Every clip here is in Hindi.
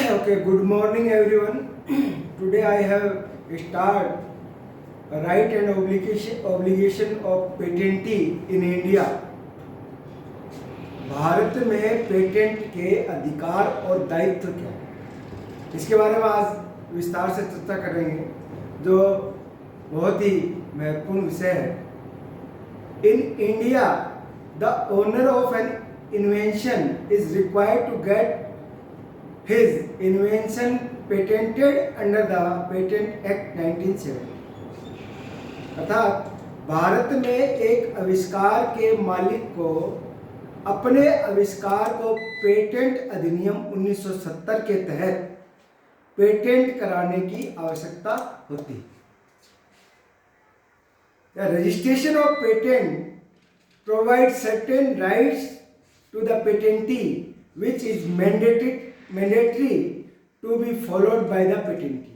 Okay, good morning everyone. Today I have start right and obligation of patentee in India. Bharat में पेटेंट के अधिकार और दायित्व क्या है, इसके बारे में आज विस्तार से चर्चा करेंगे, जो बहुत ही महत्वपूर्ण विषय है। In India the owner of an invention is required to get his invention patented under the Patent Act 1970। अर्थात भारत में एक आविष्कार के मालिक को अपने आविष्कार को पेटेंट अधिनियम 1970 के तहत पेटेंट कराने की आवश्यकता होती है। Registration of patent provide certain rights to the patentee which is mandatory to be followed by the patentee।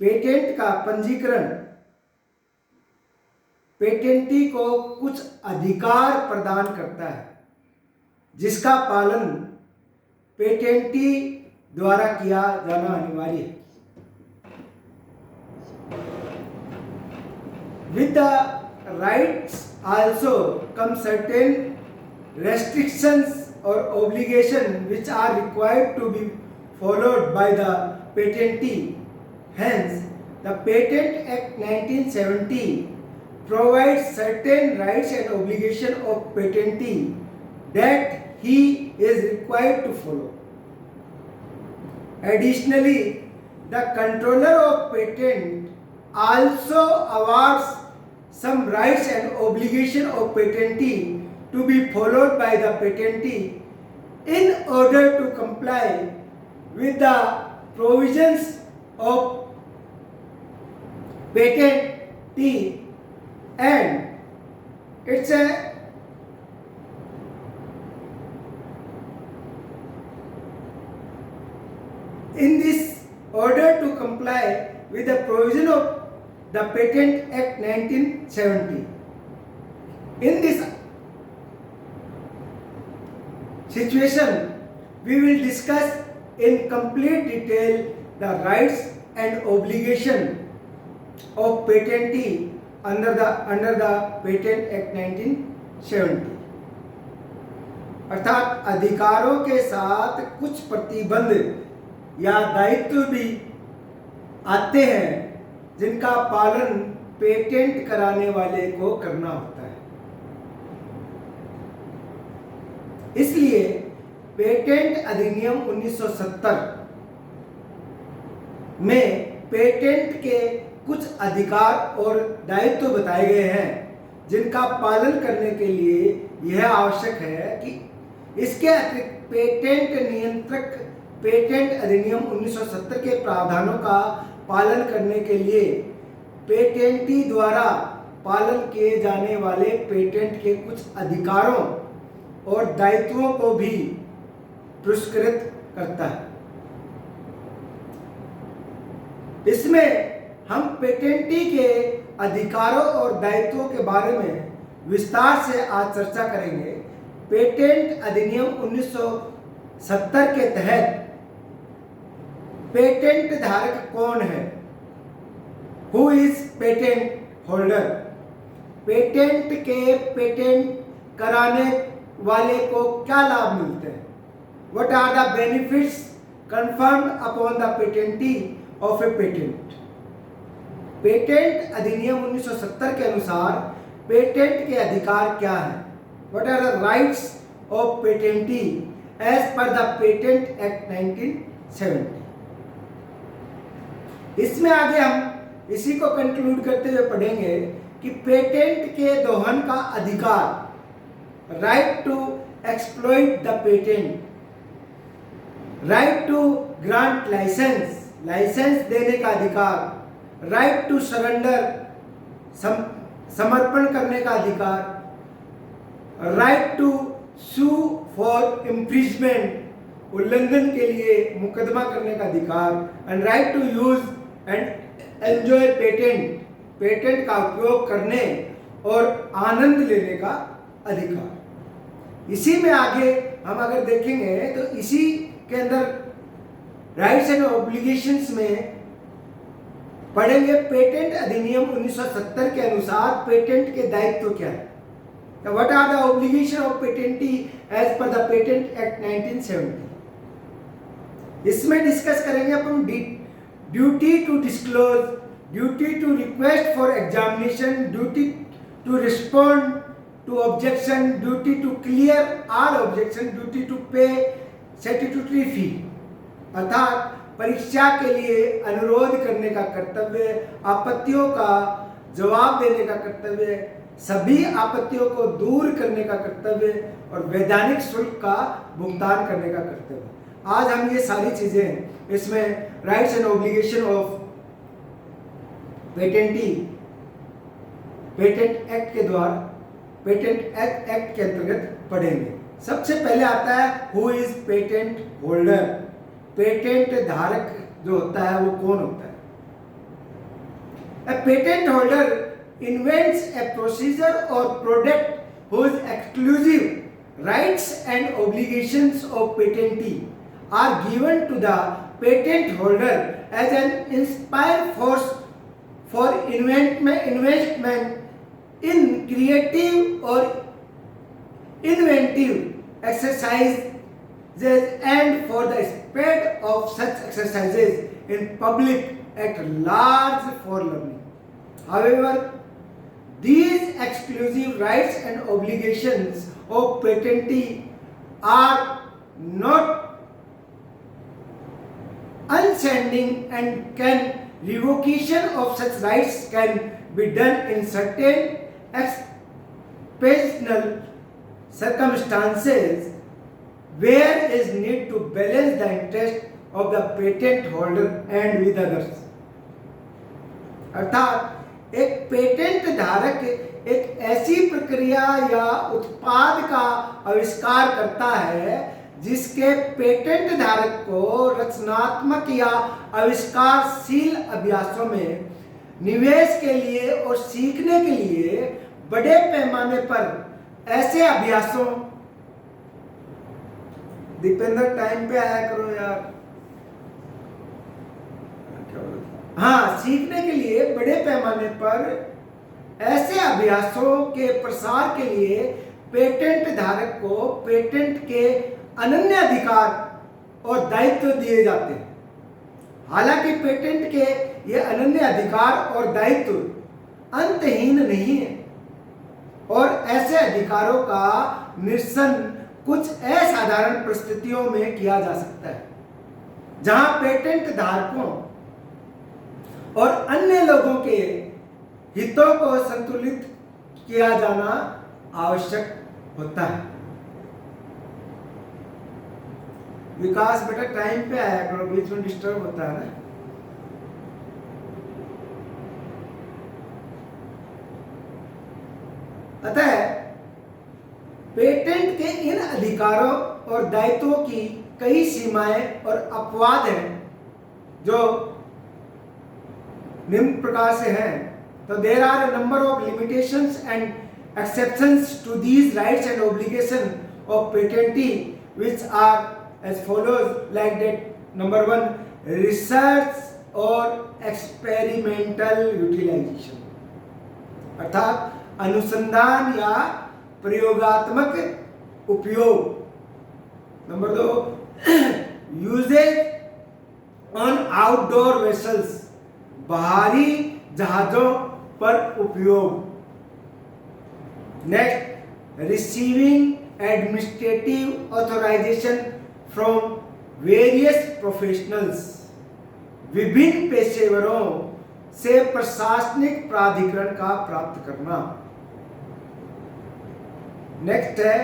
Patent का पंजीकरण पेटेंटी को कुछ अधिकार प्रदान करता है, जिसका पालन पेटेंटी द्वारा किया जाना अनिवार्य है। With the rights also come certain restrictions or obligations which are required to be followed by the patentee. Hence, the Patent Act 1970 provides certain rights and obligations of patentee that he is required to follow. Additionally, the controller of patent also awards some rights and obligations of patentee to be followed by the patentee in order to comply with the provisions of patentee, and it's a in this order to comply with the provision of the Patent Act 1970. In this situation, we will discuss in complete detail the rights and obligation of patentee under the Patent Act 1970। अर्थात अधिकारों के साथ कुछ प्रतिबंध या दायित्व भी आते हैं, जिनका पालन पेटेंट कराने वाले को करना होता है। इसलिए पेटेंट अधिनियम 1970 में पेटेंट के कुछ अधिकार और दायित्व बताए गए हैं, जिनका पालन करने के लिए यह आवश्यक है कि इसके अतिरिक्त पेटेंट नियंत्रक पेटेंट अधिनियम 1970 के प्रावधानों का पालन करने के लिए पेटेंटी द्वारा पालन किए जाने वाले पेटेंट के कुछ अधिकारों और दायित्वों को भी पुरस्कृत करता है। इसमें हम पेटेंटी के अधिकारों और दायित्वों के बारे में विस्तार से आज चर्चा करेंगे। पेटेंट अधिनियम 1970 के तहत पेटेंट धारक कौन है? Who is patent holder? Patent कराने वाले को क्या लाभ मिलते हैं? What are the benefits conferred upon the patentee of a patent? Patent अधिनियम 1970 के अनुसार पेटेंट के अधिकार क्या हैं? What are the rights of patentee as per the Patent Act 1970? इसमें आगे हम इसी को कंक्लूड करते हुए पढ़ेंगे कि पेटेंट के दोहन का अधिकार, right to exploit the patent, right to grant licence देने का अधिकार, राइट टू सरेंडर समर्पण करने का अधिकार, right to sue for infringement उल्लंघन के लिए मुकदमा करने का अधिकार, and right to use and enjoy patent का उपयोग करने और आनंद लेने का अधिकार। इसी में आगे हम अगर देखेंगे तो इसी के अंदर राइट्स एंड ऑब्लिगेशंस में पढ़ेंगे पेटेंट अधिनियम 1970 के अनुसार पेटेंट के दायित्व क्या है। What are the obligation of patentee as per the patent act 1970। इसमें डिस्कस करेंगे अपन duty to disclose, duty to request for examination, duty to respond to objection, duty to clear all objection, duty to pay statutory fee, अर्थात परीक्षा के लिए अनुरोध करने का कर्तव्य, आपत्तियों का जवाब देने का कर्तव्य, सभी आपत्तियों को दूर करने का कर्तव्य और वैधानिक शुल्क का भुगतान करने का कर्तव्य। आज हम ये सारी चीजें इसमें rights and obligation of patentee patent act के द्वारा पेटेंट एक्ट के अंतर्गत पढ़ेंगे। सबसे पहले आता है who is patent holder. Patent धारक जो होता है वो कौन होता है? A patent holder invents a procedure or product whose exclusive rights and obligations of patentee are given to the patent holder as an inspired force for investment in creative or inventive exercises and for the spread of such exercises in public at large for learning. However, these exclusive rights and obligations of patentee are not unstanding and revocation of such rights can be done in certain exceptional circumstances where is need to balance the interest of the patent holder and with others। अर्थात एक पेटेंट धारक एक ऐसी प्रक्रिया या उत्पाद का आविष्कार करता है जिसके पेटेंट धारक को रचनात्मक या आविष्कारशील अभ्यासों में निवेश के लिए और सीखने के लिए बड़े पैमाने पर ऐसे अभ्यासों, दीपेंद्र टाइम पे आया करो यार, हाँ, सीखने के लिए बड़े पैमाने पर ऐसे अभ्यासों के प्रसार के लिए पेटेंट धारक को पेटेंट के अनन्य अधिकार और दायित्व दिए जाते हैं। हालांकि पेटेंट के ये अनन्य अधिकार और दायित्व अंतहीन नहीं है और ऐसे अधिकारों का निरसन कुछ असाधारण परिस्थितियों में किया जा सकता है जहां पेटेंट धारकों और अन्य लोगों के हितों को संतुलित किया जाना आवश्यक होता है। विकास बेटा टाइम पे आया करो, बीच में डिस्टर्ब होता है ना। अतः पेटेंट के इन अधिकारों और दायित्वों की कई सीमाएं और अपवाद हैं जो निम्न प्रकार से हैं। तो there are a number of limitations and exceptions to these rights and obligation of patentee which are as follows like that. Number 1, research और एक्सपेरिमेंटल यूटिलाइजेशन, अर्थात अनुसंधान या प्रयोगात्मक उपयोग। Number 2, usages on outdoor vessels, बाहरी जहाजों पर उपयोग। Next, receiving administrative authorization from various professionals, विभिन्न पेशेवरों से प्रशासनिक प्राधिकरण का प्राप्त करना। नेक्स्ट है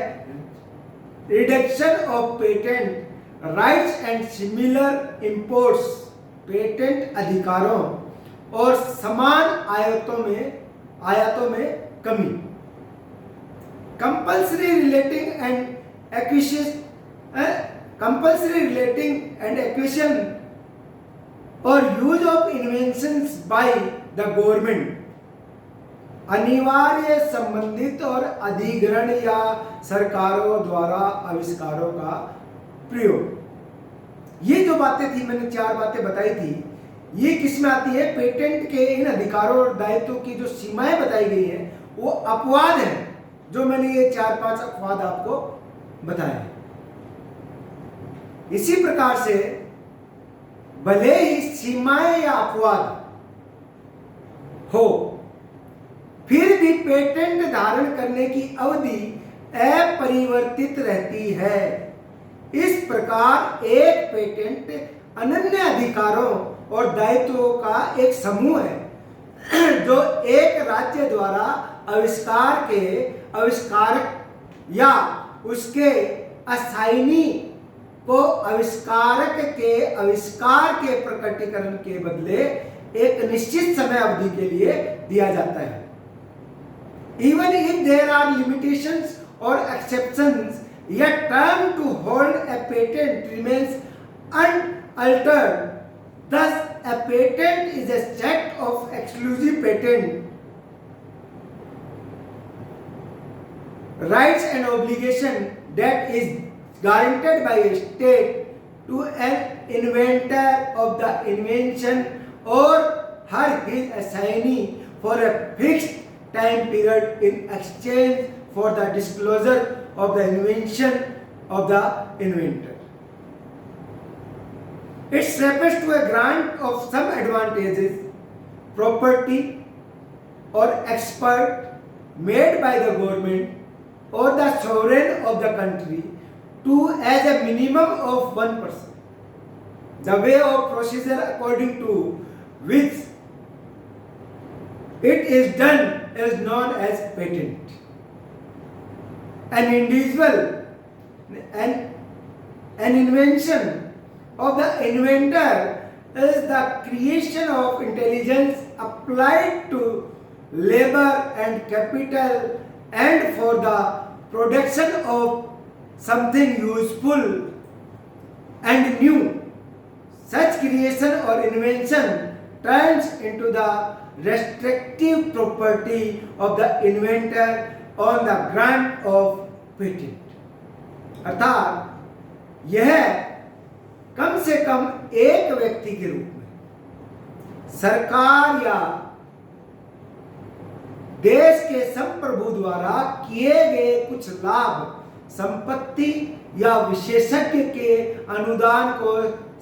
reduction of patent rights and similar imports, patent अधिकारों और समान आयातों में कमी। कंपल्सरी रिलेटिंग एंड एक्विजिशन और use of inventions by the government, अनिवार्य संबंधित और अधिग्रहण या सरकारों द्वारा आविष्कारों का प्रयोग। ये जो बातें थी, मैंने 4 बातें बताई थी, ये किस में आती है? पेटेंट के इन अधिकारों और दायित्वों की जो सीमाएं बताई गई हैं वो अपवाद है, जो मैंने ये 4-5 अपवाद आपको बताए। इसी प्रकार से भले ही सीमाएं या अपवाद हो, फिर भी पेटेंट धारण करने की अवधि अपरिवर्तित रहती है। इस प्रकार एक पेटेंट अनन्य अधिकारों और दायित्वों का एक समूह है जो एक राज्य द्वारा आविष्कार के आविष्कारक या उसके असाइनी को आविष्कारक के आविष्कार के प्रकटीकरण के बदले एक निश्चित समय अवधि के लिए दिया जाता है। Even if there are limitations or exceptions, yet term to hold a patent remains unaltered. Thus, a patent is a set of exclusive patent rights and obligation that is guaranteed by a state to an inventor of the invention or her his assignee for a fixed time period in exchange for the disclosure of the invention of the inventor. It refers to a grant of some advantages, property or expert made by the government or the sovereign of the country to as a minimum of 1%. The way of procedure according to which it is done is known as patent. An individual, an invention of the inventor is the creation of intelligence applied to labor and capital and for the production of something useful and new. Such creation or invention turns into the restrictive property of the inventor on the grant of patent. अर्थात यह कम से कम एक व्यक्ति के रूप में सरकार या देश के संप्रभु द्वारा किए गए कुछ लाभ, संपत्ति या विशेषज्ञ के अनुदान को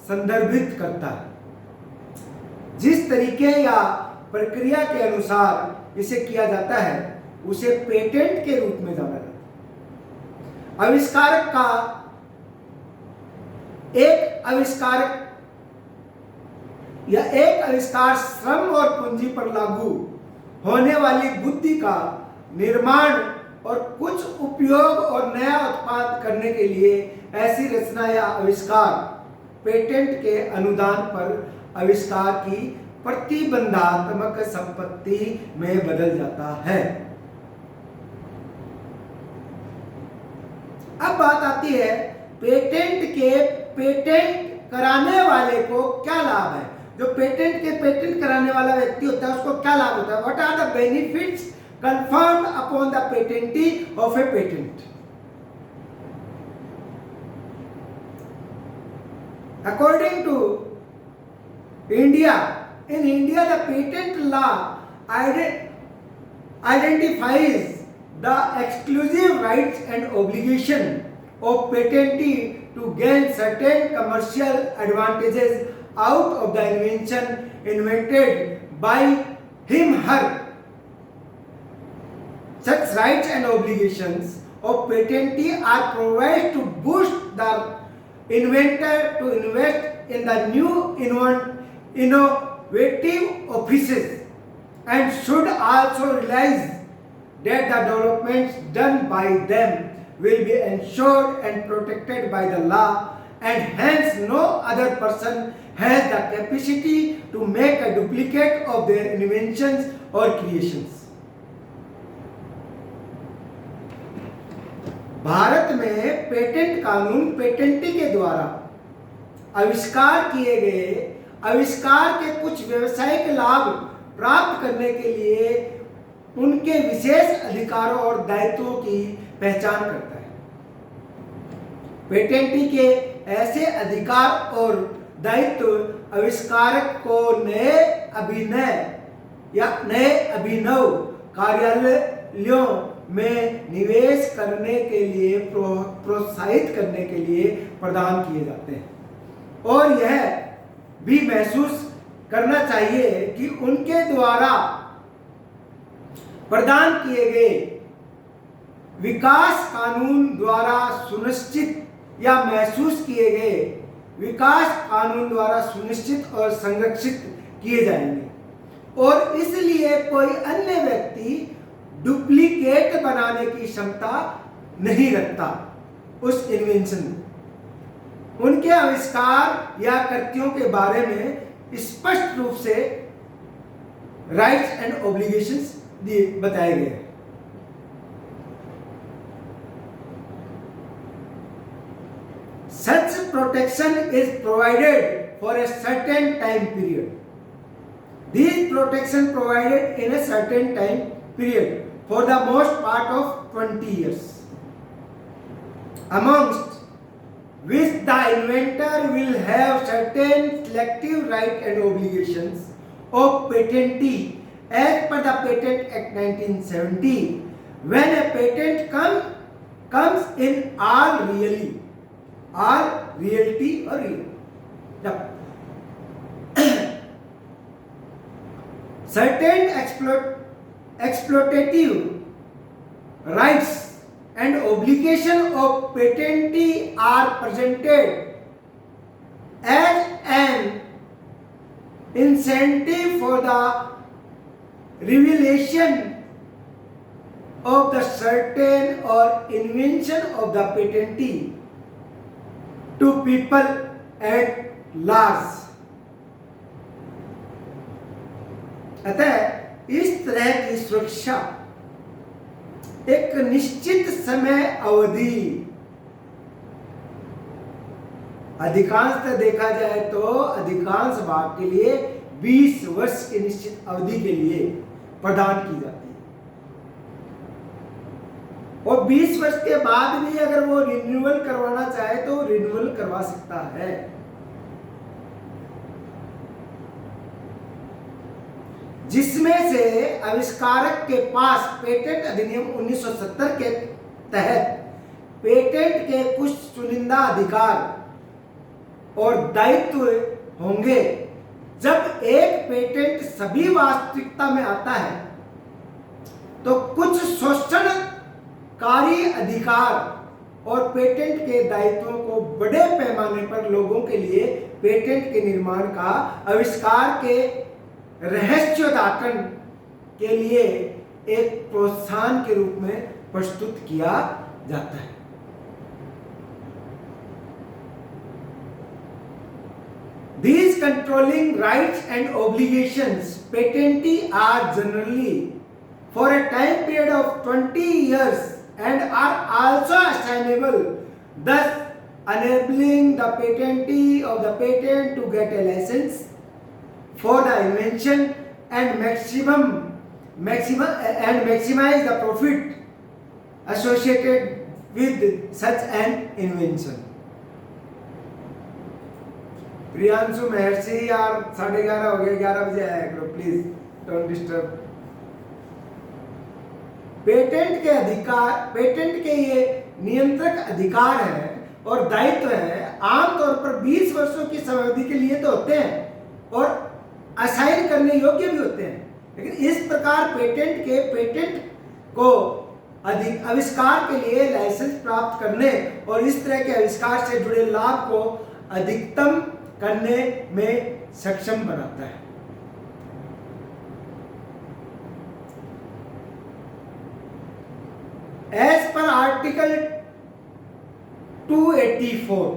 संदर्भित करता है। जिस तरीके या प्रक्रिया के अनुसार इसे किया जाता है उसे पेटेंट के रूप में जाना जाता है। आविष्कारक का एक आविष्कार श्रम और पूंजी पर लागू होने वाली बुद्धि का निर्माण और कुछ उपयोग और नया उत्पाद करने के लिए ऐसी रचना या आविष्कार पेटेंट के अनुदान पर आविष्कार की प्रतिबंधात्मक संपत्ति में बदल जाता है। अब बात आती है पेटेंट कराने वाले को क्या लाभ है। जो पेटेंट कराने वाला व्यक्ति होता है उसको क्या लाभ होता है? What are the benefits conferred upon the patentee of a patent? According to India, in India the patent law identifies the exclusive rights and obligation of patentee to gain certain commercial advantages out of the invention invented by him her. Such rights and obligations of patentee are provided to boost the inventor to invest in the new innovative offices and should also realize that the developments done by them will be ensured and protected by the law, and hence no other person has the capacity to make a duplicate of their inventions or creations. Bharat में पेटेंट कानून पेटेंटी के द्वारा आविष्कार किए गए आविष्कार के कुछ व्यावसायिक लाभ प्राप्त करने के लिए उनके विशेष अधिकारों और दायित्वों की पहचान करता है। पेटेंटी के ऐसे अधिकार और दायित्व आविष्कारक को नए अभिनव कार्यालयों में निवेश करने के लिए प्रोत्साहित करने के लिए प्रदान किए जाते हैं और यह भी महसूस करना चाहिए कि उनके द्वारा प्रदान किए गए विकास कानून द्वारा सुनिश्चित या महसूस किए गए विकास कानून द्वारा सुनिश्चित और संरक्षित किए जाएंगे और इसलिए कोई अन्य व्यक्ति डुप्लीकेट बनाने की क्षमता नहीं रखता उस इन्वेंशन में। उनके आविष्कार या कृतियों के बारे में स्पष्ट रूप से राइट्स एंड ऑब्लिगेशंस बताए गए हैं। Such protection is provided for a certain time period. These protection provided in a certain time period for the most part of 20 years, amongst which the inventor will have certain selective rights and obligations of patentee as per the Patent Act 1970. When a patent comes in all reality or real. Certain exploitative rights and obligation of patentee are presented as an incentive for the revelation of the certain or invention of the patentee to people at large. अतः इस तरह की सुरक्षा एक निश्चित समय अवधि, अधिकांशतः देखा जाए तो अधिकांश भाग के लिए 20 वर्ष की निश्चित अवधि के लिए प्रदान की जाती है और 20 वर्ष के बाद भी अगर वो रिन्यूअल करवाना चाहे तो रिन्यूअल करवा सकता है। जिसमें से आविष्कारक के पास पेटेंट अधिनियम 1970 के तहत पेटेंट के कुछ चुनिंदा अधिकार और दायित्व होंगे। जब एक पेटेंट सभी वास्तविकता में आता है तो कुछ शोषणकारी अधिकार और पेटेंट के दायित्वों को बड़े पैमाने पर लोगों के लिए पेटेंट के निर्माण का आविष्कार के रहस्योद्घाटन के लिए एक प्रोत्साहन के रूप में प्रस्तुत किया जाता है। These controlling rights and obligations patentee are generally for a time period of 20 years and are also assignable, thus enabling the patentee of the patent to get a license for the invention and maximize the profit associated with such an invention. Priyanshu महर्षि यार 11:30 हो गए, 11 बजे आया करो प्लीज, डोंट डिस्टर्ब। पेटेंट के ये नियंत्रक अधिकार है और दायित्व है, आमतौर पर 20 वर्षों की समयावधि के लिए तो होते हैं और असाइन करने योग्य भी होते हैं, लेकिन इस प्रकार पेटेंट को आविष्कार के लिए लाइसेंस प्राप्त करने और इस तरह के आविष्कार से जुड़े लाभ को अधिकतम करने में सक्षम बनाता है। As per Article 284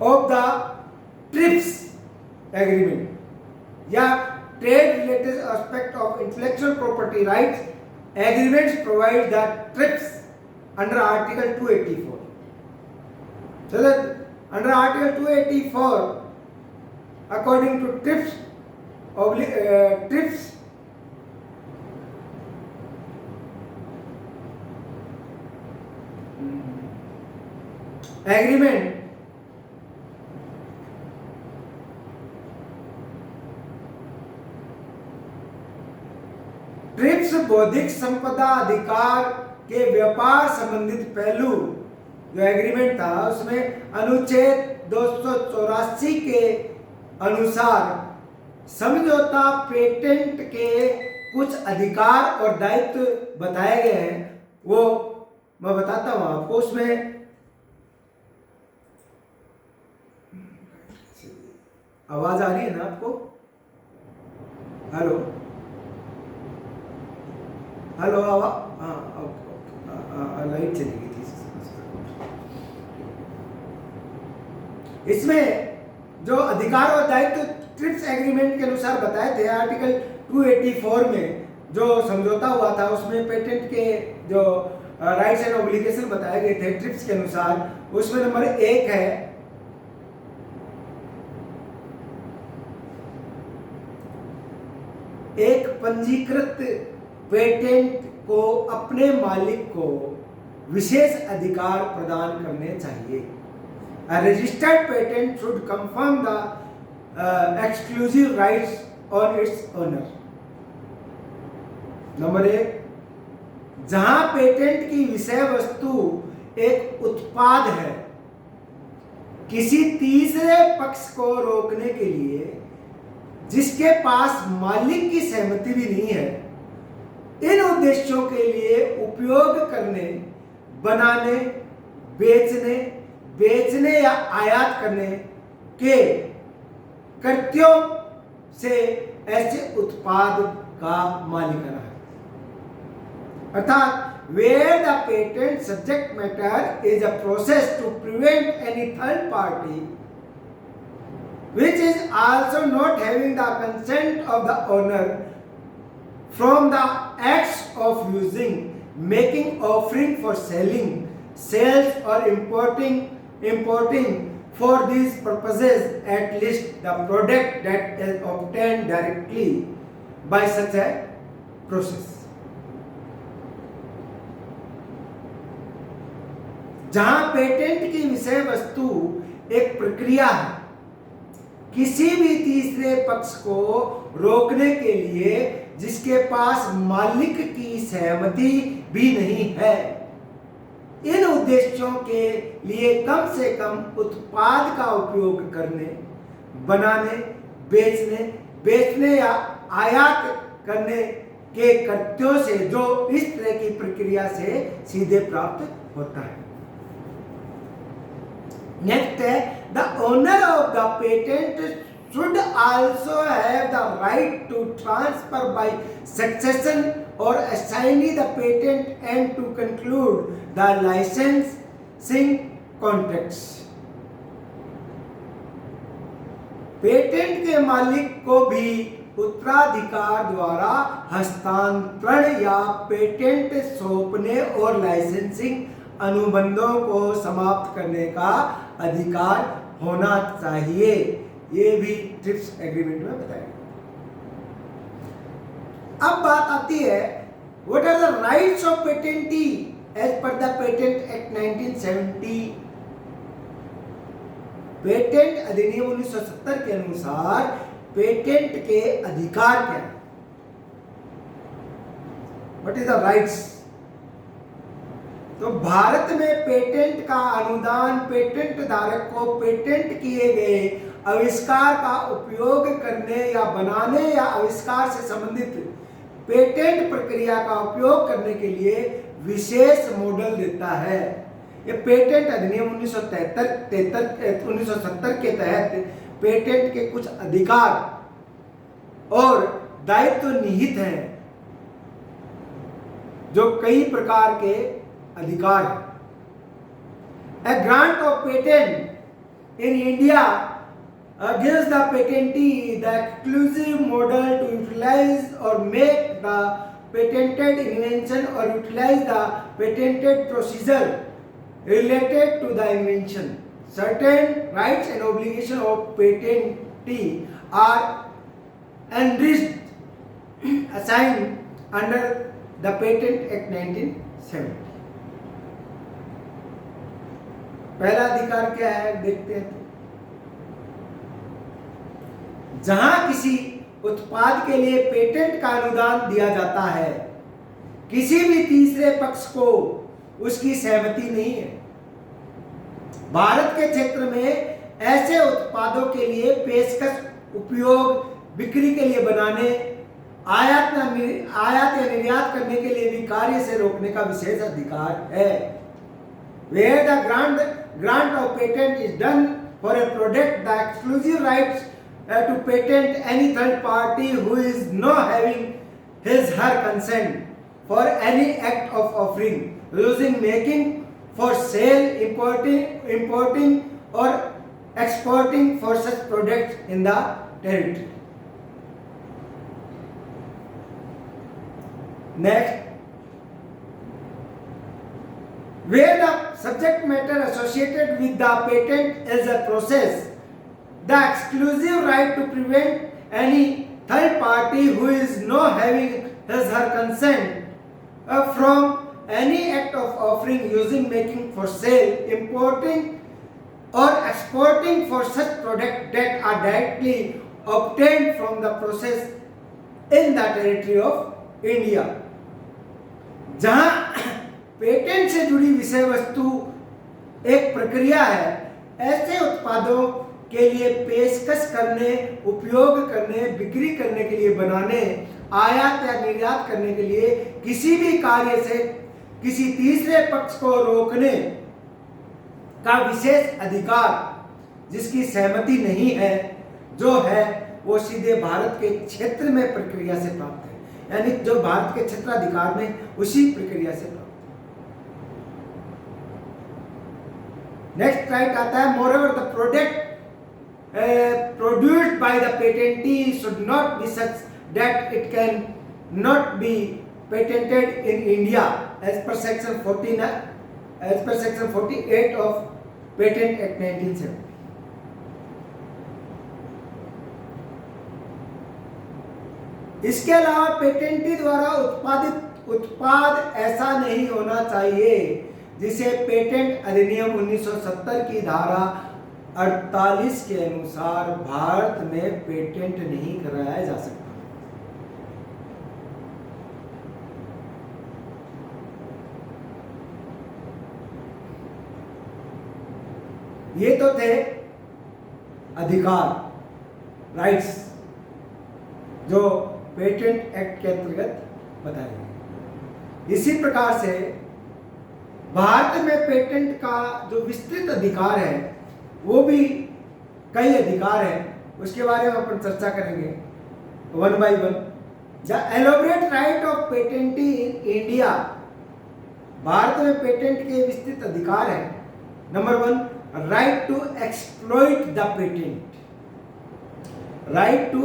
of the TRIPS agreement या trade related aspect of intellectual property rights agreements provide that TRIPS under Article 284. So that under Article 284, according to TRIPS, agreement trips बौद्धिक संपदा अधिकार के व्यापार संबंधित पहलू जो एग्रीमेंट था उसमें अनुच्छेद 284 के अनुसार समझौता पेटेंट के कुछ अधिकार और दायित्व बताए गए हैं, वो मैं बताता हूं आपको। उसमें आवाज आ रही है ना आपको? हेलो हेलो, आवाज? हाँ ओके, लाइट चली गई थी। इसमें जो अधिकार और दायित्व ट्रिप्स एग्रीमेंट के अनुसार बताए थे, आर्टिकल 284 में जो समझौता हुआ था उसमें पेटेंट के जो राइट्स एंड ऑब्लिगेशन बताए गए थे ट्रिप्स के अनुसार, उसमें नंबर 1 है एक पंजीकृत पेटेंट को अपने मालिक को विशेष अधिकार प्रदान करने चाहिए। A registered patent should confirm the exclusive rights on its owner. Number 1, जहां पेटेंट की विषय वस्तु एक उत्पाद है, किसी तीसरे पक्ष को रोकने के लिए जिसके पास मालिक की सहमति भी नहीं है, इन उद्देश्यों के लिए उपयोग करने, बनाने, बेचने या आयात करने के कृत्यों से ऐसे उत्पाद का मालिकाना है। अर्थात where the patent subject matter is a process to prevent any third party which is also not having the consent of the owner from the acts of using, making, offering for selling, sales or importing for these purposes, at least the product that is obtained directly by such a process. जहां पेटेंट की विषय वस्तु एक प्रक्रिया है, किसी भी तीसरे पक्ष को रोकने के लिए जिसके पास मालिक की सहमति भी नहीं है, इन उद्देश्यों के लिए कम से कम उत्पाद का उपयोग करने, बनाने, बेचने या आयात करने के कृत्यों से जो इस तरह की प्रक्रिया से सीधे प्राप्त होता है। नेक्स्ट है, the owner of the patent should also have the right to transfer by succession or assign the patent and to conclude the licensing contracts. Patent के मालिक को भी उत्तराधिकार द्वारा हस्तांतरण या पेटेंट सौंपने और लाइसेंसिंग अनुबंधों को समाप्त करने का अधिकार होना चाहिए। ये भी ट्रिप्स एग्रीमेंट में बताया गया। अब बात आती है, what are the rights of patentee as per the patent act 1970। Patent अधिनियम 1970 के अनुसार पेटेंट के अधिकार क्या है? What is the rights? तो भारत में पेटेंट का अनुदान पेटेंट धारक को पेटेंट किए गए आविष्कार का उपयोग करने या बनाने या आविष्कार से संबंधित पेटेंट प्रक्रिया का उपयोग करने के लिए विशेष मॉडल देता है। ये पेटेंट अधिनियम 1970 के तहत पेटेंट के कुछ अधिकार और दायित्व निहित हैं, जो कई प्रकार के अधिकार है। A grant of patent in India gives the patentee the exclusive model to utilize or make the patented invention or utilize the patented procedure related to the invention. Certain rights and obligations of patentee are enriched, assigned under the Patent Act 1970. पहला अधिकार क्या है देखते हैं। जहां किसी उत्पाद के लिए पेटेंट का अनुदान दिया जाता है, किसी भी तीसरे पक्ष को उसकी सहमति नहीं है। भारत के क्षेत्र में ऐसे उत्पादों के लिए पेशकश, उपयोग, बिक्री के लिए बनाने, आयात या निर्यात करने के लिए भी कार्य से रोकने का विशेष अधिकार है। Where the grant of patent is done for a product, the exclusive rights to patent any third party who is not having her consent for any act of offering, using, making, for sale, importing or exporting for such products in the territory. Next, where the subject matter associated with the patent is a process, the exclusive right to prevent any third party who is not having her consent from any act of offering, using, making, for sale, importing or exporting for such products that are directly obtained from the process in the territory of India. जहां पेटेंट से जुड़ी विषय वस्तु एक प्रक्रिया है, ऐसे उत्पादों के लिए पेशकश करने, उपयोग करने, बिक्री करने के लिए बनाने, आयात या निर्यात करने के लिए किसी भी कार्य से किसी तीसरे पक्ष को रोकने का विशेष अधिकार जिसकी सहमति नहीं है, जो है वो सीधे भारत के क्षेत्र में प्रक्रिया से प्राप्त है, यानी जो भारत के क्षेत्राधिकार में उसी प्रक्रिया से प्राप्त है। नेक्स्ट राइट आता है, मोreover the product produced by the patentee should not be such that it can not be patented in India as per section 48 of Patent Act 1970. इसके अलावा पेटेंटी द्वारा उत्पादित उत्पाद ऐसा नहीं होना चाहिए जिसे पेटेंट अधिनियम 1970 की धारा 48 के अनुसार भारत में पेटेंट नहीं कराया जा सकता। ये तो थे अधिकार, राइट्स, जो पेटेंट एक्ट के अंतर्गत बताए गए। इसी प्रकार से भारत में पेटेंट का जो विस्तृत अधिकार है वो भी कई अधिकार हैं, उसके बारे में अपन चर्चा करेंगे one by one. The elaborate right of patentee in India, Bharat में पेटेंट के विस्तृत अधिकार हैं। Number 1, right to exploit the patent, right to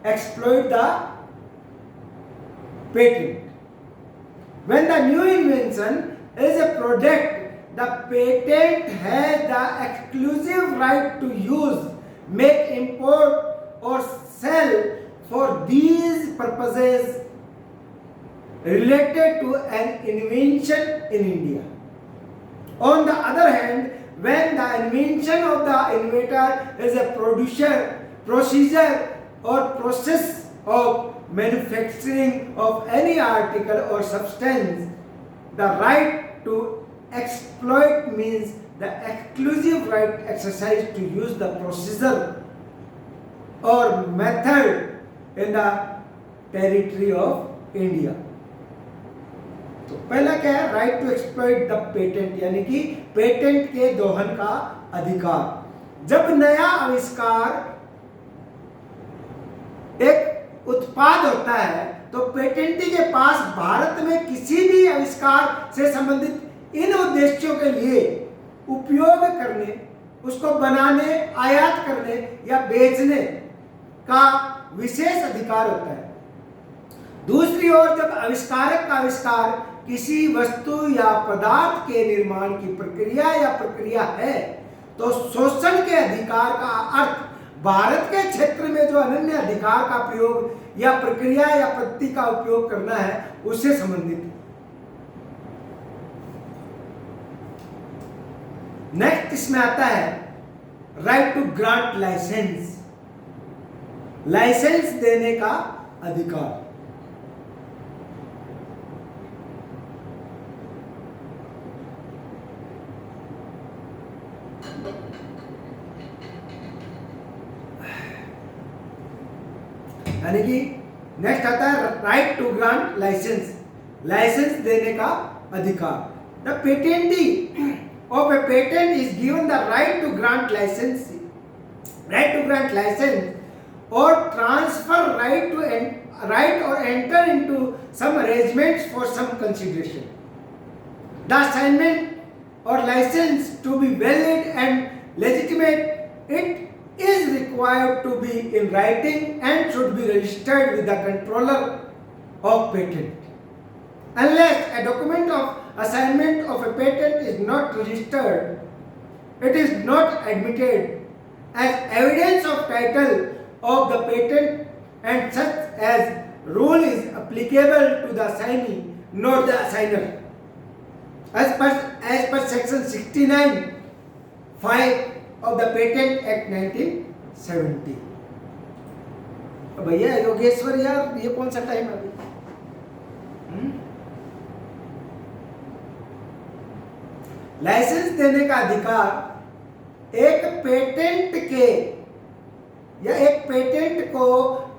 exploit the patent. When the new invention is a product, the patent has the exclusive right to use, make, import or sell for these purposes related to an invention in India. On the other hand, when the invention of the inventor is a procedure or process of manufacturing of any article or substance, the right to exploit means the exclusive right exercised to use the procedure or method in the territory of India. तो पहला क्या है, right to exploit the patent, यानी कि पेटेंट के दोहन का अधिकार। जब नया आविष्कार एक उत्पाद होता है तो पेटेंटी के पास भारत में किसी भी आविष्कार से संबंधित इन उद्देश्यों के लिए उपयोग करने, उसको बनाने, आयात करने या बेचने का विशेष अधिकार होता है। दूसरी ओर जब आविष्कारक का आविष्कार किसी वस्तु या पदार्थ के निर्माण की प्रक्रिया है तो शोषण के अधिकार का अर्थ भारत के क्षेत्र में जो अनन्य अधिकार का प्रयोग या प्रक्रिया या पद्धति का उपयोग करना है उससे संबंधित है। नेक्स्ट इसमें आता है right to grant licence, licence देने का अधिकार। यानी कि नेक्स्ट आता है right to grant licence, licence देने का अधिकार। The patentee of a patent is given the right to grant licence, right to grant licence or transfer right or enter into some arrangements for some consideration. The assignment or license to be valid and legitimate, it is required to be in writing and should be registered with the controller of patent. Unless a document of assignment of a patent is not registered, it is not admitted as evidence of title of the patent, and such as rule is applicable to the assignee nor the assigner. As per section 69(5) of the Patent Act 1970। भैया योगेश्वर यार ये कौन सा टाइम है अभी? लाइसेंस देने का अधिकार एक पेटेंट के या एक पेटेंट को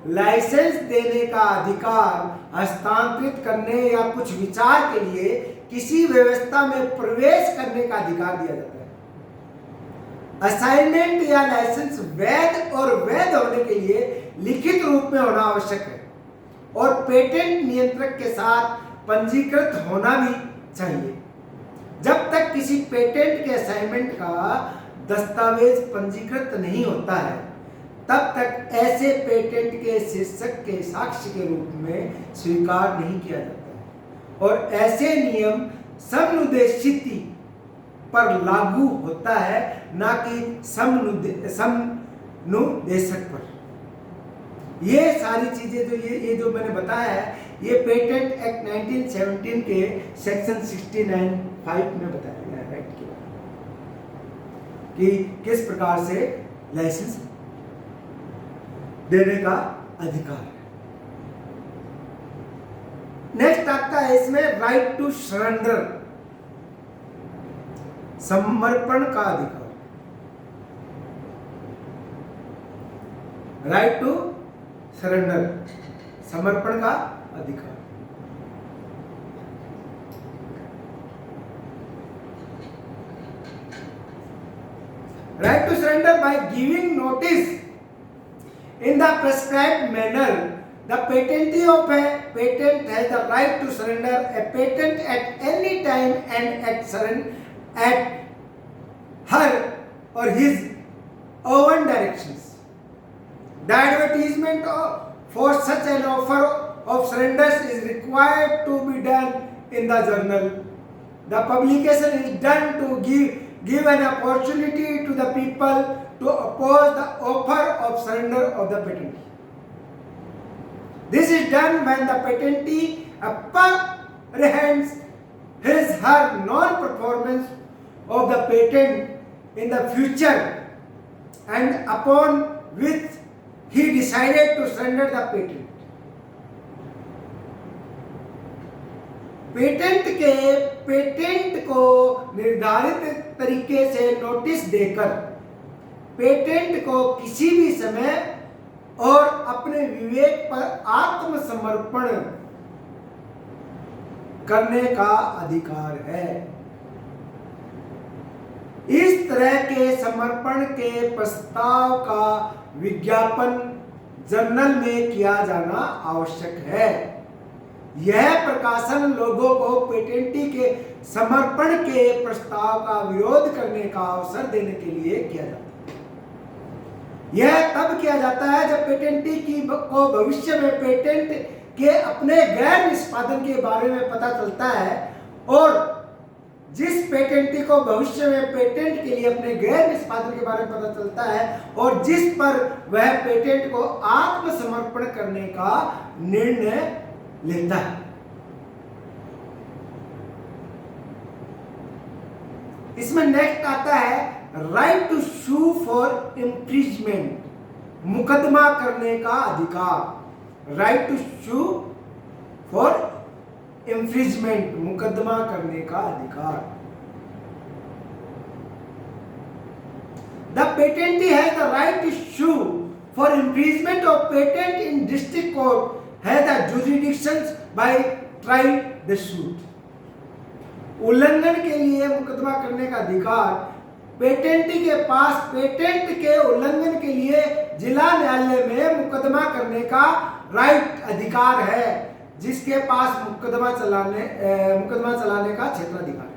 लाइसेंस देने का अधिकार हस्तांतरित करने या कुछ विचार के लिए किसी व्यवस्था में प्रवेश करने का अधिकार दिया जाता है। असाइनमेंट या लाइसेंस वैध और वैध होने के लिए लिखित रूप में होना आवश्यक है और पेटेंट नियंत्रक के साथ पंजीकृत होना भी चाहिए। जब तक किसी पेटेंट के असाइनमेंट का दस्तावेज पंजीकृत नहीं होता है तब तक ऐसे पेटेंट के शीर्षक के साक्ष्य के रूप में स्वीकार नहीं किया जाता है और ऐसे नियम समनुदेशिति पर लागू होता है, ना कि समनुदेशक पर। ये सारी चीजें जो ये जो मैंने बताया है ये पेटेंट एक्ट 1917 के सेक्शन 69(5) में बताया गया है एक्ट के बारे में कि किस प्रकार से लाइसेंस देने का अधिकार है। नेक्स्ट आता है इसमें राइट टू सरेंडर, समर्पण का अधिकार। राइट टू सरेंडर, समर्पण का अधिकार। Right to surrender by giving notice in the prescribed manner. The patentee of a patent has the right to surrender a patent at any time and at her or his own directions. The advertisement for such an offer of surrenders is required to be done in the journal. The publication is done to give an opportunity to the people to oppose the offer of surrender of the patentee. This is done when the patentee apprehends his/her non-performance of the patent in the future and upon which he decided to surrender the patent. Patent को निर्धारित तरीके से नोटिस देकर पेटेंट को किसी भी समय और अपने विवेक पर आत्मसमर्पण करने का अधिकार है। इस तरह के समर्पण के प्रस्ताव का विज्ञापन जर्नल में किया जाना आवश्यक है। यह प्रकाशन लोगों को पेटेंटी के समर्पण के प्रस्ताव का विरोध करने का अवसर देने के लिए किया जाता है। यह तब किया जाता है जब पेटेंटी को भविष्य में पेटेंट के अपने गैर निष्पादन के बारे में पता चलता है और जिस पेटेंटी को भविष्य में पेटेंट के लिए अपने गैर निष्पादन के बारे में पता चलता है और जिस पर वह पेटेंट को आत्मसमर्पण करने का निर्णय लेता है। इसमें नेक्स्ट आता है right to sue for infringement, मुकदमा करने का अधिकार। Right to sue for infringement, मुकदमा करने का अधिकार। The patentee has the right to sue for infringement of patent in district court has the jurisdictions by try the suit. उल्लंघन के लिए मुकदमा करने का अधिकार पेटेंटी के पास पेटेंट के उल्लंघन के लिए जिला न्यायालय में मुकदमा करने का राइट अधिकार है, जिसके पास मुकदमा चलाने का क्षेत्राधिकार है।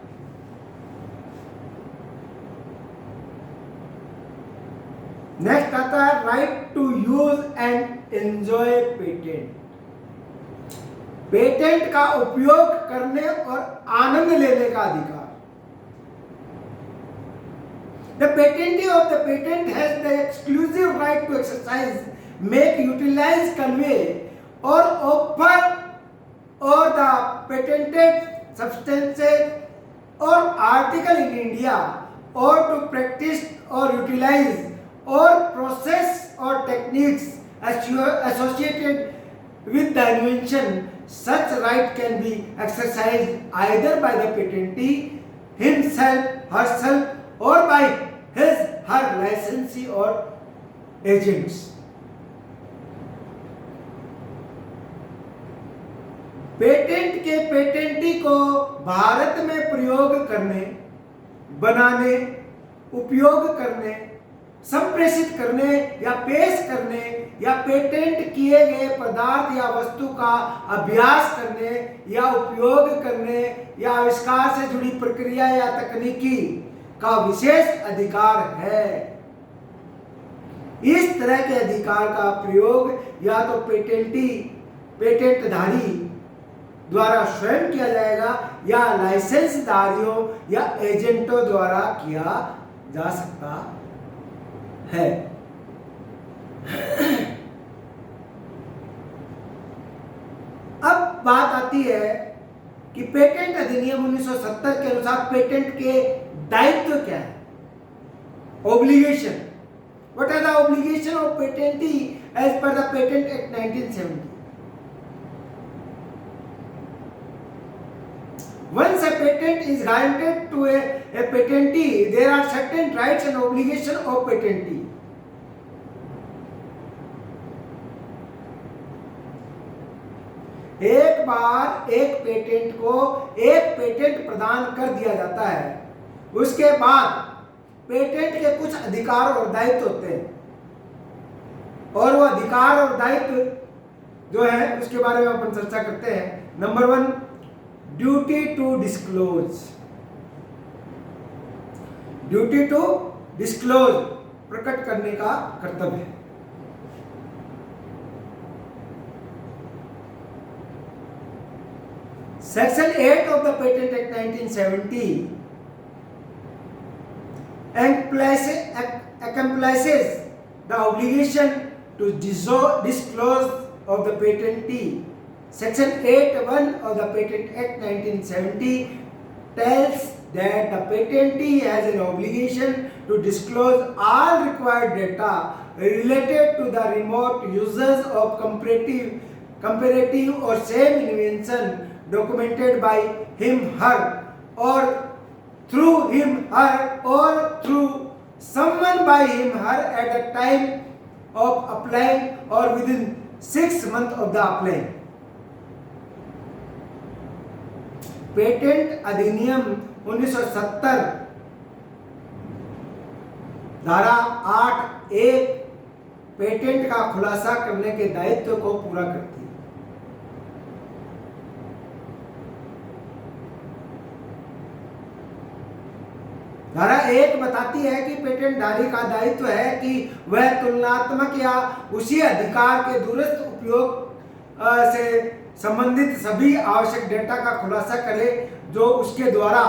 नेक्स्ट आता है right to use and enjoy patent, patent का उपयोग करने और आनंद लेने का अधिकार। The patentee of the patent has the exclusive right to exercise, make, utilize, convey, or offer, or the patented substances or article in India, or to practice or utilize, or process or techniques associated with the invention. Such right can be exercised either by the patentee himself, herself, or by his, her licensee or agents. Patent के पेटेंटी को भारत में प्रयोग करने, बनाने, उपयोग करने, संप्रेषित करने या पेश करने या पेटेंट किए गए पदार्थ या वस्तु का अभ्यास करने या उपयोग करने या आविष्कार से जुड़ी प्रक्रिया या तकनीकी का विशेष अधिकार है। इस तरह के अधिकार का प्रयोग या तो पेटेंटधारी द्वारा स्वयं किया जाएगा या लाइसेंसधारियों या एजेंटों द्वारा किया जा सकता है। अब बात आती है कि पेटेंट अधिनियम 1970 के अनुसार पेटेंट के दायित्व क्या है, obligation. What are the obligation of patentee as per the patent act 1970? Once a patent is granted to a patentee, there are certain rights and obligations of patentee. एक बार एक पेटेंट को एक पेटेंट प्रदान कर दिया जाता है, उसके बाद पेटेंट के कुछ अधिकार और दायित्व होते हैं, और वो अधिकार और दायित्व जो है उसके बारे में अपन चर्चा करते हैं। Number 1, duty to disclose. Duty to disclose, प्रकट करने का कर्तव्य। Section 8 of the patent act 1970 accomplishes the obligation to disclose of the patentee. Section 8(1) of the Patent Act 1970 tells that the patentee has an obligation to disclose all required data related to the remote uses of comparative or same invention documented by him, her, or through him, her, or through someone by him, her at the time of applying or within 6 months of the applying. Patent अधिनियम 1970 धारा 8(1) पेटेंट का खुलासा करने के दायित्व को पूरा करती है। धारा 1 बताती है कि पेटेंटधारी का दायित्व है कि वह तुलनात्मक या उसी अधिकार के दूरस्थ उपयोग से संबंधित सभी आवश्यक डेटा का खुलासा करे जो उसके द्वारा,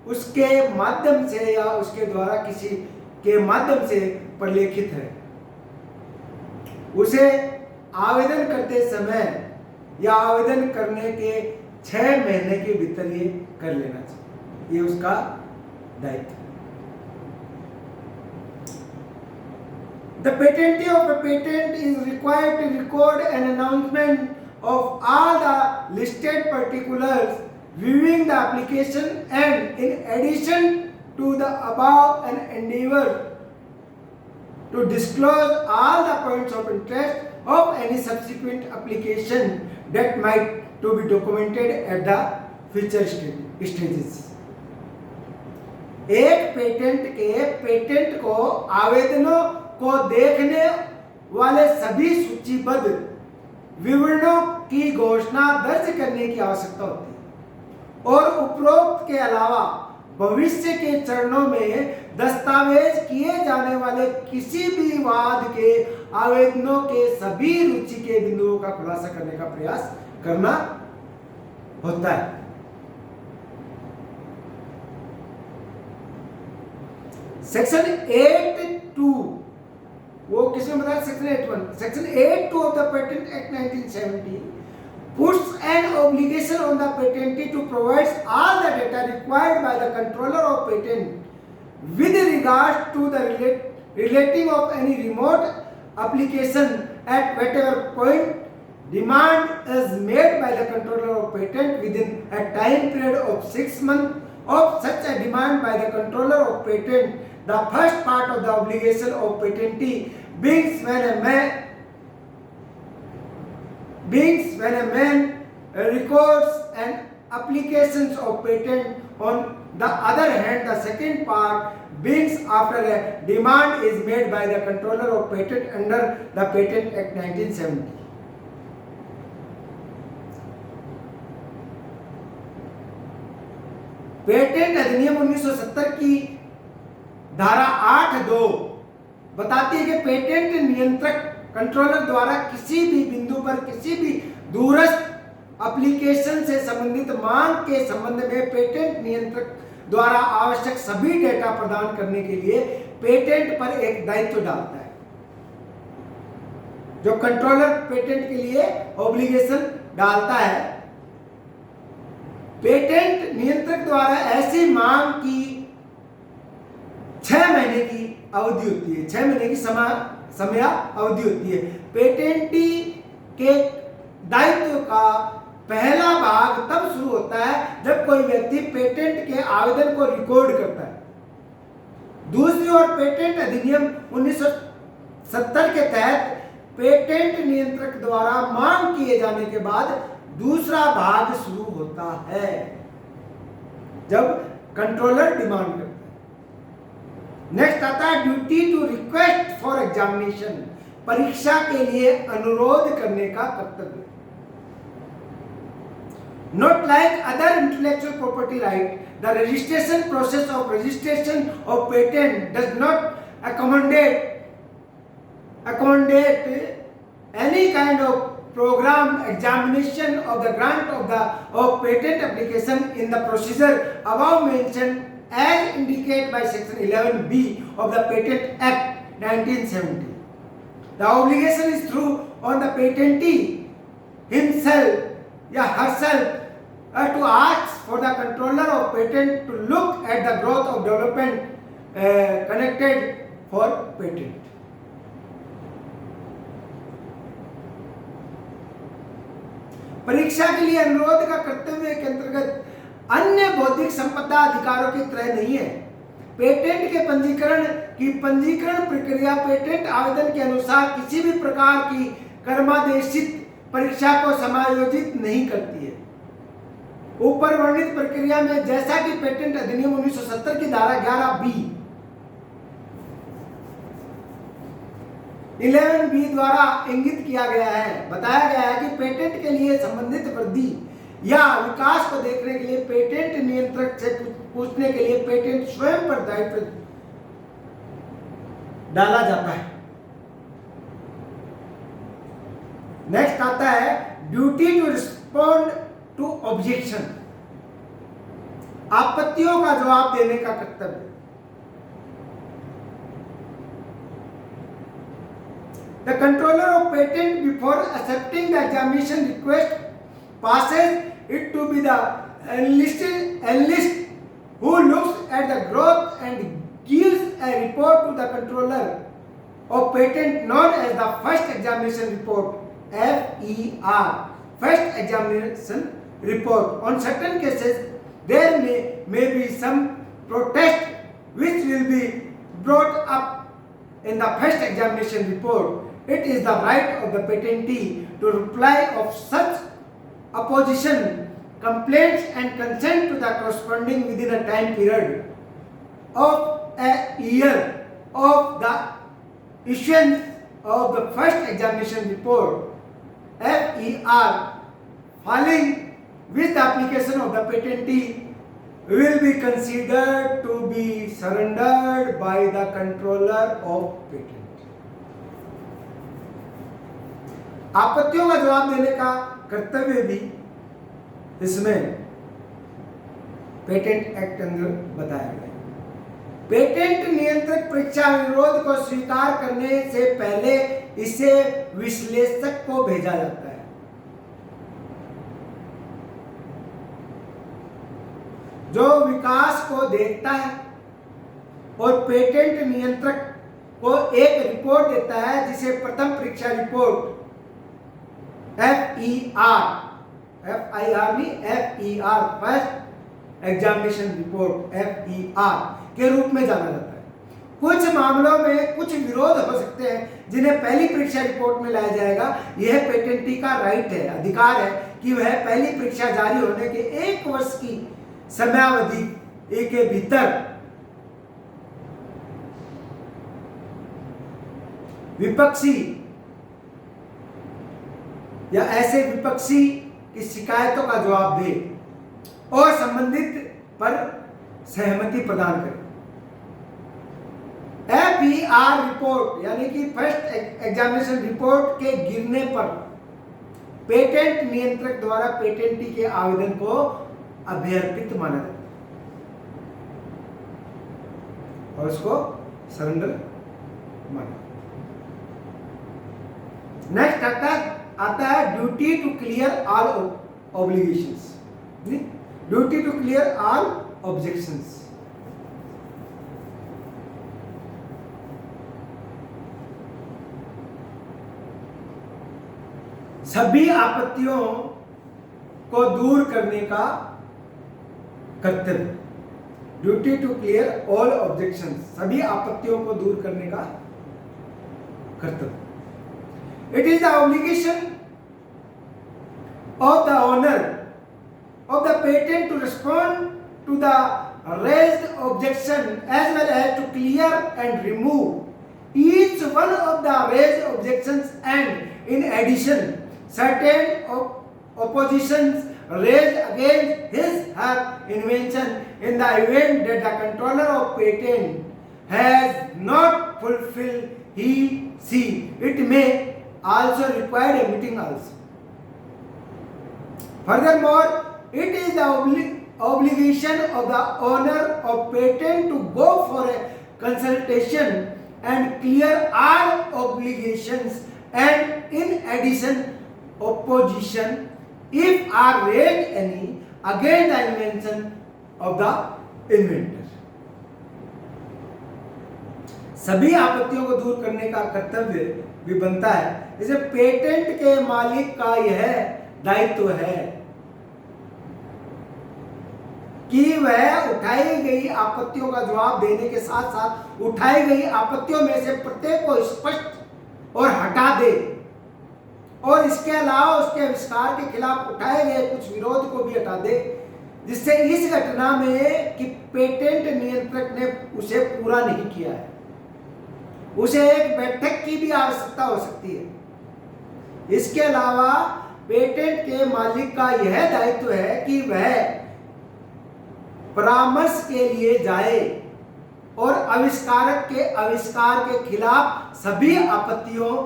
उसके माध्यम से या उसके द्वारा किसी के माध्यम से प्रलेखित है। उसे आवेदन करते समय या आवेदन करने के 6 महीने के भीतर ये कर लेना चाहिए। ये उसका दायित्व। The patentee of a patent is required to record an announcement of all the listed particulars viewing the application, and in addition to the above, an endeavor to disclose all the points of interest of any subsequent application that might to be documented at the future stages. एक पेटेंट को आवेदनों को देखने वाले सभी सूचीबद्ध विवरणों की घोषणा दर्ज करने की आवश्यकता होती है, और उपरोक्त के अलावा भविष्य के चरणों में दस्तावेज किए जाने वाले किसी भी वाद के आवेदनों के सभी रुचि के बिंदुओं का खुलासा करने का प्रयास करना होता है। सेक्शन 8(2) वो किसमें बताया? Section 8(1). Section 8(2) of the patent act 1970 puts an obligation on the patentee to provide all the data required by the controller of patent with regard to the relating of any remote application at whatever point demand is made by the controller of patent within a time period of 6 months of such a demand by the controller of patent. The first part of the obligation of patentee being when a man records an applications of patent. On the other hand, the second part being after a demand is made by the controller of patent under the Patent Act 1970. Patent अधिनियम 1970 की धारा 8(2) बताती है कि पेटेंट नियंत्रक कंट्रोलर द्वारा किसी भी बिंदु पर किसी भी दूरस्थ एप्लीकेशन से संबंधित मांग के संबंध में पेटेंट नियंत्रक द्वारा आवश्यक सभी डेटा प्रदान करने के लिए पेटेंट पर एक दायित्व डालता है। जो कंट्रोलर पेटेंट के लिए ऑब्लिगेशन डालता है, पेटेंट नियंत्रक द्वारा ऐसी मांग की 6 महीने की अवधि होती है। 6 महीने की समय अवधि होती है। पेटेंटी के दायित्व का पहला भाग तब शुरू होता है जब कोई व्यक्ति पेटेंट के आवेदन को रिकॉर्ड करता है। दूसरी ओर पेटेंट अधिनियम 1970 के तहत पेटेंट नियंत्रक द्वारा मांग किए जाने के बाद दूसरा भाग शुरू होता है जब कंट्रोलर डिमांड करता है। नेक्स्ट आता है duty to request for examination, परीक्षा के लिए अनुरोध करने का कर्तव्य। Not like other intellectual property right, the registration process of registration of patent does not accommodate any kind of program examination of the grant of patent application in the procedure above mentioned as indicated by section 11(b) of the Patent Act 1970. The obligation is through on the patentee himself or herself to ask for the controller of patent to look at the growth of development connected for patent. परीक्षा के लिए अनुरोध का कर्तव्य के अंतर्गत अन्य बौद्धिक संपदा अधिकारों की तरह नहीं है। पेटेंट के पंजीकरण प्रक्रिया पेटेंट आवेदन के अनुसार किसी भी प्रकार की कर्मादेशित परीक्षा को समायोजित नहीं करती है। ऊपर वर्णित प्रक्रिया में जैसा कि पेटेंट अधिनियम 1970 की धारा 11(b) 11(b) द्वारा इंगित किया गया है, बताया गया है कि पेटेंट के लिए संबंधित वृद्धि या विकास को देखने के लिए पेटेंट नियंत्रक से पूछने के लिए पेटेंट स्वयं पर दायित्व डाला जाता है। नेक्स्ट आता है duty to respond to objection, आपत्तियों का जवाब देने का कर्तव्य। The controller of patent before accepting the examination request passes it to be the analyst who looks at the growth and gives a report to the controller of patent known as the first examination report, FER, first examination report. On certain cases, there may be some protest which will be brought up in the first examination report. It is the right of the patentee to reply of such opposition, complaints and consent to the corresponding within a time period of a year of the issuance of the first examination report, FER, filing with the application of the patentee will be considered to be surrendered by the controller of patent. आपत्तियों का जवाब देने का कर्तव्य भी इसमें पेटेंट एक्ट अंदर बताया गया है। पेटेंट नियंत्रक परीक्षा विरोध को स्वीकार करने से पहले इसे विश्लेषक को भेजा जाता है। जो विकास को देखता है और पेटेंट नियंत्रक को एक रिपोर्ट देता है जिसे प्रथम परीक्षा report FER first examination report FER के रूप में जाना जाता है। कुछ मामलों में कुछ विरोध हो सकते हैं जिन्हें पहली परीक्षा रिपोर्ट में लाया जाएगा। यह पेटेंटी का राइट है, अधिकार है कि वह पहली परीक्षा जारी होने के 1 वर्ष की समयावधि के भीतर विपक्षी या ऐसे विपक्षी की शिकायतों का जवाब दे और संबंधित पर सहमति प्रदान करे। FER रिपोर्ट यानी कि फर्स्ट एग्जामिनेशन रिपोर्ट के गिरने पर पेटेंट नियंत्रक द्वारा पेटेंटी के आवेदन को अभ्यर्पित माना जाता है और उसको सरेंडर माना। नेक्स्ट आता है duty to clear all obligations, duty to clear all objections. सभी आपत्तियों को दूर करने का कर्तव्य, duty to clear all objections, सभी आपत्तियों को दूर करने का कर्तव्य। It is the obligation of the owner of the patent to respond to the raised objection as well as to clear and remove each one of the raised objections, and in addition certain oppositions raised against his/her invention in the event that the controller of patent has not fulfilled he/she. It may also required a meeting also. Furthermore, it is the obligation of the owner of patent to go for a consultation and clear all obligations, and in addition opposition if are raised any against the invention of the inventor. सभी आपत्तियों को दूर करने का कर्तव्य भी बनता है। जैसे पेटेंट के मालिक का यह दायित्व है कि वह उठाई गई आपत्तियों का जवाब देने के साथ साथ उठाई गई आपत्तियों में से प्रत्येक को स्पष्ट और हटा दे, और इसके अलावा उसके आविष्कार के खिलाफ उठाए गए कुछ विरोध को भी हटा दे, जिससे इस घटना में कि पेटेंट नियंत्रक ने उसे पूरा नहीं किया है, उसे एक बैठक की भी आवश्यकता हो सकती है। इसके अलावा पेटेंट के मालिक का यह दायित्व है कि वह परामर्श के लिए जाए और आविष्कारक के आविष्कार के खिलाफ सभी आपत्तियों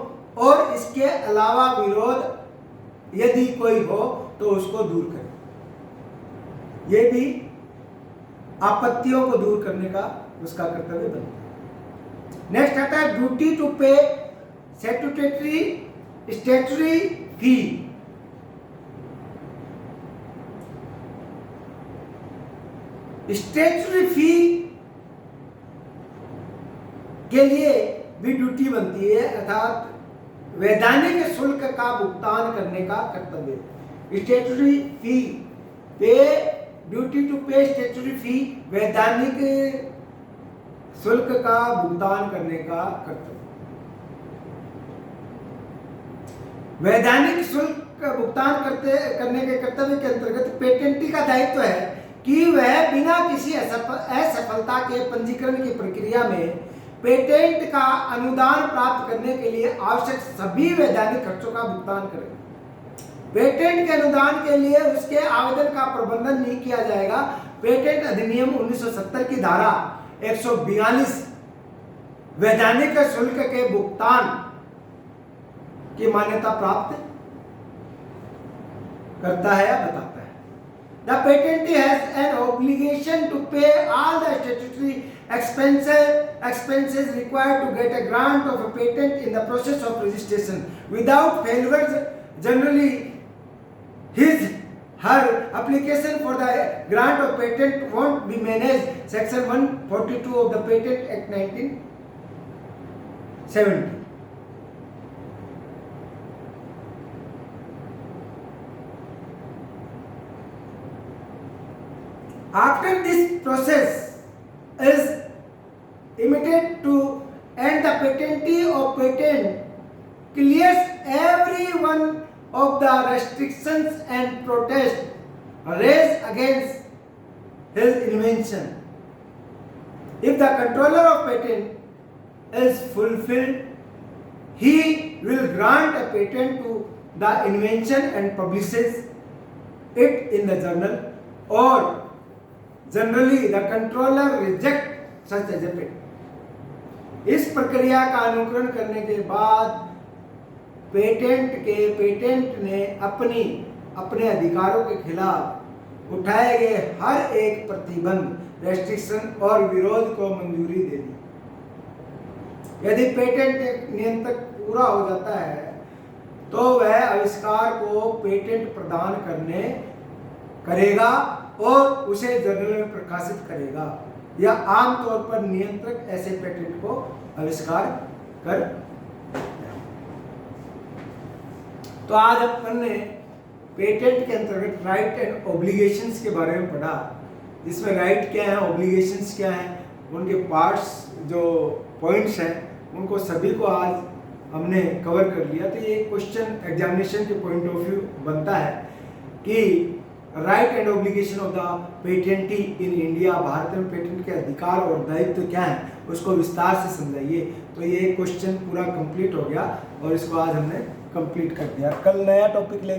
और इसके अलावा विरोध यदि कोई हो तो उसको दूर करे। ये भी आपत्तियों को दूर करने का उसका कर्तव्य बनता है। नेक्स्ट आता है duty to pay statutory fee. Statutory फी के लिए भी ड्यूटी बनती है, अर्थात वैधानिक शुल्क का भुगतान करने का कर्तव्य। स्टैट्यूटरी फी पे ड्यूटी टू पे स्टैट्यूटरी फी, वैधानिक शुल्क का भुगतान करने का कर्तव्य। वैधानिक शुल्क का भुगतान करने के कर्तव्य के अंतर्गत पेटेंटी का दायित्व है कि वह बिना किसी असफलता के पंजीकरण की प्रक्रिया में पेटेंट का अनुदान प्राप्त करने के लिए आवश्यक सभी वैधानिक खर्चों का भुगतान करे। पेटेंट के अनुदान के लिए उसके आवेदन का प्रबंधन नहीं किया जाएगा। पेटेंट अधिनियम 1970 की धारा 142 वैधानिक शुल्क के भुगतान की मान्यता प्राप्त करता है या बताता है। The patentee has an obligation to pay all the statutory expenses required to get a grant of a patent in the process of registration. Without failure, generally her application for the grant of patent won't be managed. Section 142 of the Patent Act 1970. After this process is immediate to end, the patentee or patent clears every one of the restrictions and protests raised against his invention. If the controller of patent is fulfilled, he will grant a patent to the invention and publishes it in the journal, or generally the controller reject such as a patent. इस प्रक्रिया का अनुकरण करने के बाद पेटेंट ने अपने अधिकारों के खिलाफ उठाए गए हर एक प्रतिबंध, रेस्ट्रिक्शन और विरोध को मंजूरी दे दी। यदि पेटेंट नियंत्रक पूरा हो जाता है तो वह आविष्कार को पेटेंट प्रदान करेगा और उसे जर्नल में प्रकाशित करेगा, या आमतौर पर नियंत्रक ऐसे पेटेंट को आविष्कार कर। तो आज अपन ने पेटेंट के अंतर्गत राइट एंड ऑब्लिगेशंस के बारे में पढ़ा, जिसमें राइट क्या है, ऑब्लिगेशंस क्या है, उनके पार्ट्स जो पॉइंट्स हैं उनको सभी को आज हमने कवर कर लिया। तो ये क्वेश्चन एग्जामिनेशन के पॉइंट ऑफ व्यू बनता है कि right and obligation of the patentee in India, Bharat में पेटेंट के अधिकार और दायित्व क्या है उसको विस्तार से समझाइए। तो ये क्वेश्चन पूरा कंप्लीट हो गया और इसको आज हमने कंप्लीट कर दिया। कल नया टॉपिक लेंगे।